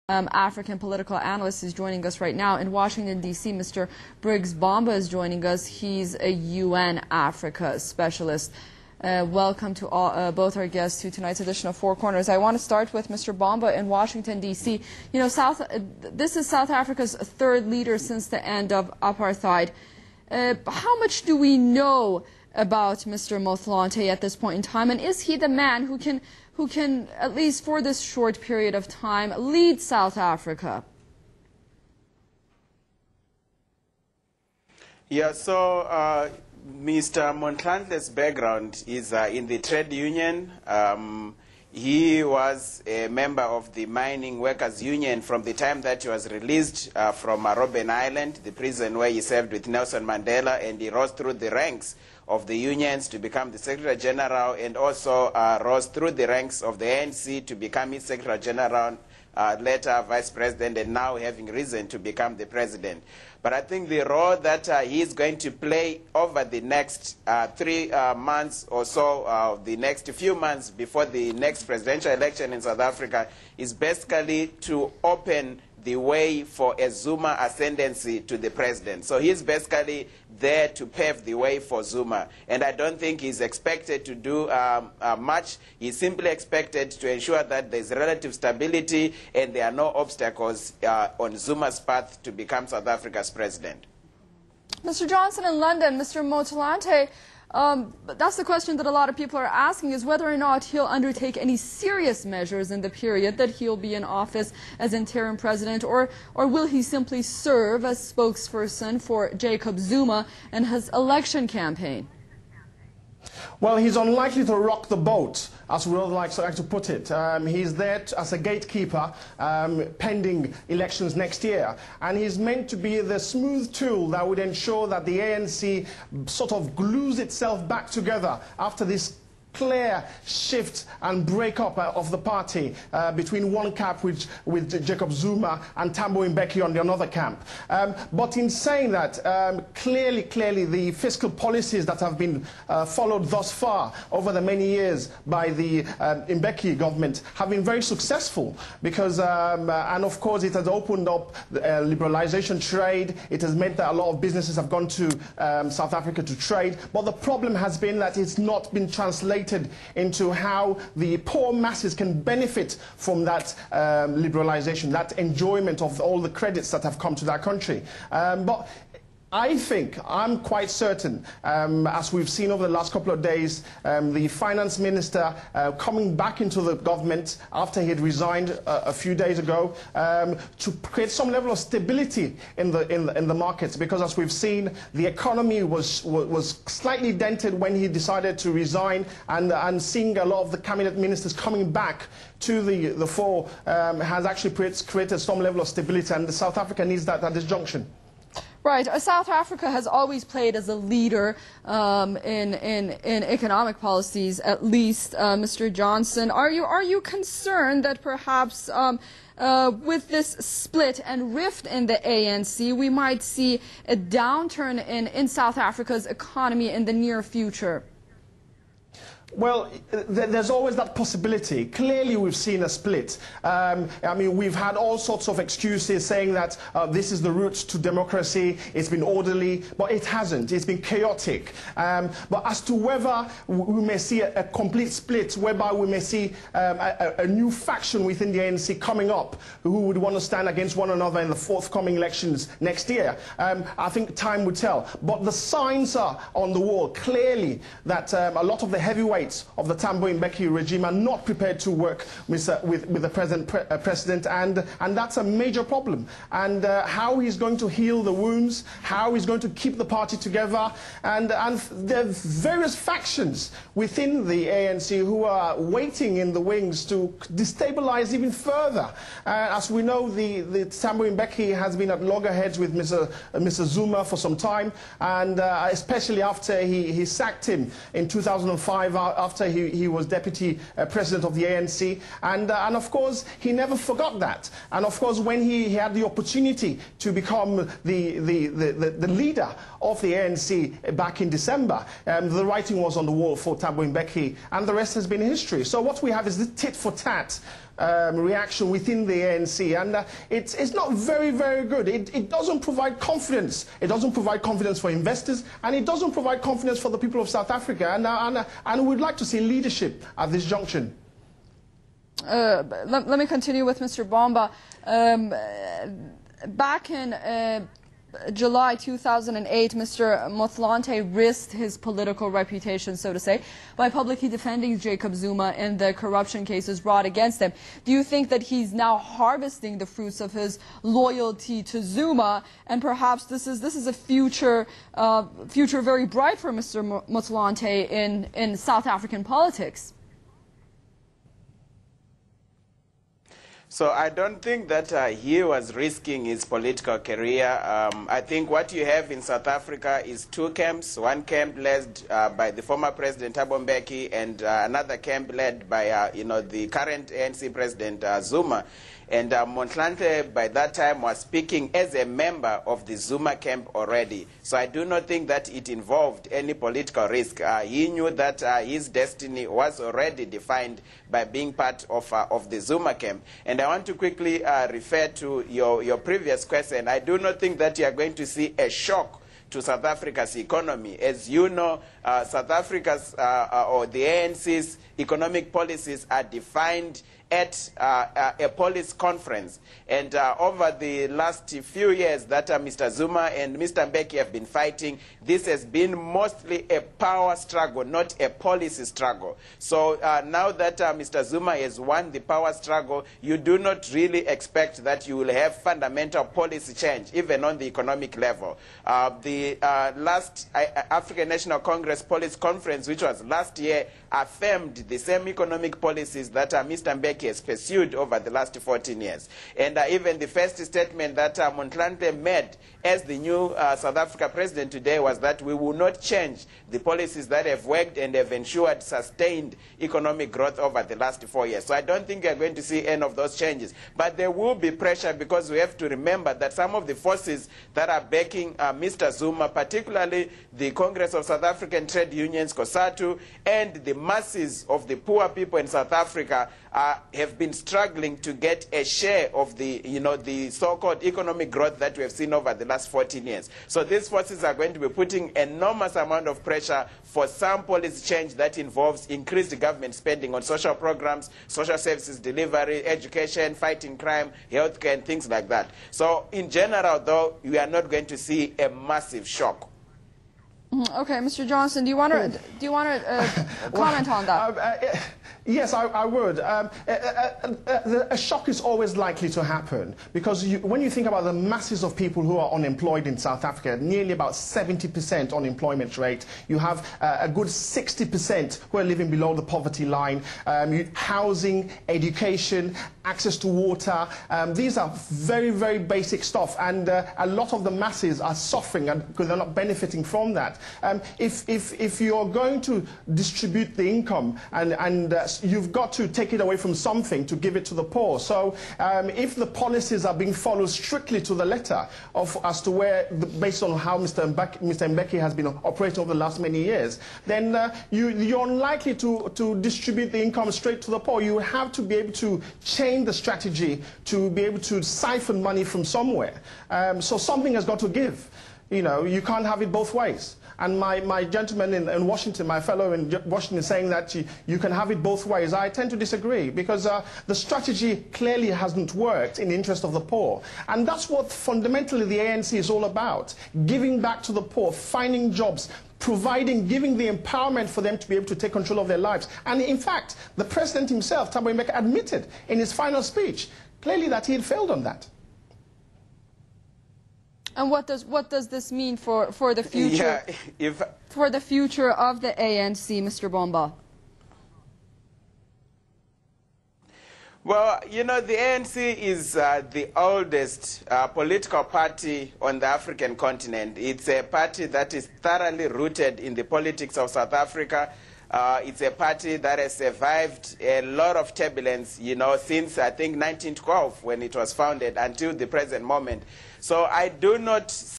African political analyst is joining us right now. In Washington, D.C., Mr. Briggs Bomba is joining us. He's a UN Africa specialist. Welcome to both our guests to tonight's edition of Four Corners. I want to start with Mr. Bomba in Washington, D.C. You know, this is South Africa's third leader since the end of apartheid. How much do we know about Mr. Motlanthe at this point in time, and is he the man who can, at least for this short period of time, lead South Africa? Yeah, so Mr. Motlanthe's background is in the trade union. He was a member of the Mining Workers Union from the time that he was released from Robben Island, the prison where he served with Nelson Mandela, and he rose through the ranks of the unions to become the Secretary General, and also rose through the ranks of the ANC to become its Secretary General, later Vice President, and now having risen to become the President. But I think the role that he is going to play over the next 3 months or so, the next few months before the next presidential election in South Africa, is basically to open the way for a Zuma ascendancy to the president. So he's basically there to pave the way for Zuma. And I don't think he's expected to do much. He's simply expected to ensure that there's relative stability and there are no obstacles on Zuma's path to become South Africa's president. Mr. Johnson in London, Mr. Motlanthe, that's the question that a lot of people are asking, is whether or not he'll undertake any serious measures in the period that he'll be in office as interim president, or will he simply serve as spokesperson for Jacob Zuma and his election campaign? Well, he's unlikely to rock the boat, as we would like to put it. He's there as a gatekeeper pending elections next year. And he's meant to be the smooth tool that would ensure that the ANC sort of glues itself back together after this clear shift and breakup of the party between one camp with Jacob Zuma and Thabo Mbeki on the another camp. But in saying that, clearly the fiscal policies that have been followed thus far over the many years by the Mbeki government have been very successful, because, and of course it has opened up liberalization trade. It has meant that a lot of businesses have gone to South Africa to trade. But the problem has been that it's not been translated into how the poor masses can benefit from that liberalization, that enjoyment of all the credits that have come to that country. But I'm quite certain, as we've seen over the last couple of days, the finance minister coming back into the government after he had resigned a few days ago, to create some level of stability in the markets, because as we've seen, the economy was slightly dented when he decided to resign, and seeing a lot of the cabinet ministers coming back to the fore has actually created some level of stability, and South Africa needs that at this junction. Right. South Africa has always played as a leader in economic policies, at least. Mr. Johnson, are you concerned that perhaps with this split and rift in the ANC, we might see a downturn in South Africa's economy in the near future? Well, there's always that possibility. Clearly, we've seen a split. I mean, we've had all sorts of excuses saying that this is the route to democracy, it's been orderly, but it hasn't. It's been chaotic. But as to whether we may see a complete split, whereby we may see a new faction within the ANC coming up who would want to stand against one another in the forthcoming elections next year, I think time will tell. But the signs are on the wall, clearly, that a lot of the heavyweights of the Thabo Mbeki regime are not prepared to work with the present president, and that's a major problem. And how he's going to heal the wounds, how he's going to keep the party together, and there are various factions within the ANC who are waiting in the wings to destabilize even further. As we know, the Thabo Mbeki has been at loggerheads with Mr. Zuma for some time, and especially after he sacked him in 2005 after he was deputy president of the ANC, and of course he never forgot that. And of course, when he had the opportunity to become the leader of the ANC back in December, the writing was on the wall for Thabo Mbeki, and the rest has been history. So what we have is the tit for tat reaction within the ANC, and it's not very, very good. It doesn't provide confidence. It doesn't provide confidence for investors, and it doesn't provide confidence for the people of South Africa, and we'd like to see leadership at this junction. Let me continue with Mr. Bomba. Back in July 2008, Mr. Motlanthe risked his political reputation, so to say, by publicly defending Jacob Zuma in the corruption cases brought against him. Do you think that he's now harvesting the fruits of his loyalty to Zuma, and perhaps this is a future very bright for Mr. Motlanthe in South African politics? So I don't think that he was risking his political career. I think what you have in South Africa is two camps. One camp led by the former President Thabo Mbeki, and another camp led by the current ANC President Zuma. And Motlanthe, by that time, was speaking as a member of the Zuma camp already. So I do not think that it involved any political risk. He knew that his destiny was already defined by being part of the Zuma camp. And I want to quickly refer to your previous question. I do not think that you are going to see a shock to South Africa's economy. As you know, South Africa's or the ANC's economic policies are defined at a policy conference. And over the last few years that Mr. Zuma and Mr. Mbeki have been fighting, this has been mostly a power struggle, not a policy struggle. So now that Mr. Zuma has won the power struggle, you do not really expect that you will have fundamental policy change, even on the economic level. The last African National Congress Policy Conference, which was last year, affirmed the same economic policies that Mr. Mbeki has pursued over the last 14 years. And even the first statement that Motlanthe made as the new South Africa president today was that we will not change the policies that have worked and have ensured sustained economic growth over the last 4 years. So I don't think we are going to see any of those changes. But there will be pressure, because we have to remember that some of the forces that are backing Mr. Zuma, particularly the Congress of South African Trade Unions, COSATU, and the masses of the poor people in South Africa have been struggling to get a share of the, the so-called economic growth that we have seen over the last 14 years. So these forces are going to be putting enormous amount of pressure for some policy change that involves increased government spending on social programs, social services delivery, education, fighting crime, healthcare, and things like that. So in general, though, we are not going to see a massive shock. Okay, Mr. Johnson, do you want to comment on that? Yes, I would. A shock is always likely to happen, because when you think about the masses of people who are unemployed in South Africa, nearly about 70% unemployment rate, you have a good 60% who are living below the poverty line, housing, education, access to water. These are very, very basic stuff, and a lot of the masses are suffering because they're not benefiting from that. If you're going to distribute the income, and you've got to take it away from something to give it to the poor. So if the policies are being followed strictly to the letter as to where, based on how Mr. Mbeki has been operating over the last many years, then you're unlikely to distribute the income straight to the poor. You have to be able to change the strategy to be able to siphon money from somewhere. So something has got to give. You can't have it both ways. And my gentleman in Washington, my fellow in Washington, is saying that you can have it both ways. I tend to disagree, because the strategy clearly hasn't worked in the interest of the poor. And that's what fundamentally the ANC is all about: giving back to the poor, finding jobs, giving the empowerment for them to be able to take control of their lives. And in fact, the president himself, Thabo Mbeki, admitted in his final speech clearly that he had failed on that. And what does this mean for the future? Yeah, for the future of the ANC, Mr. Bomba? Well, the ANC is the oldest political party on the African continent. It's a party that is thoroughly rooted in the politics of South Africa. It's a party that has survived a lot of turbulence, since I think 1912, when it was founded, until the present moment. So I do not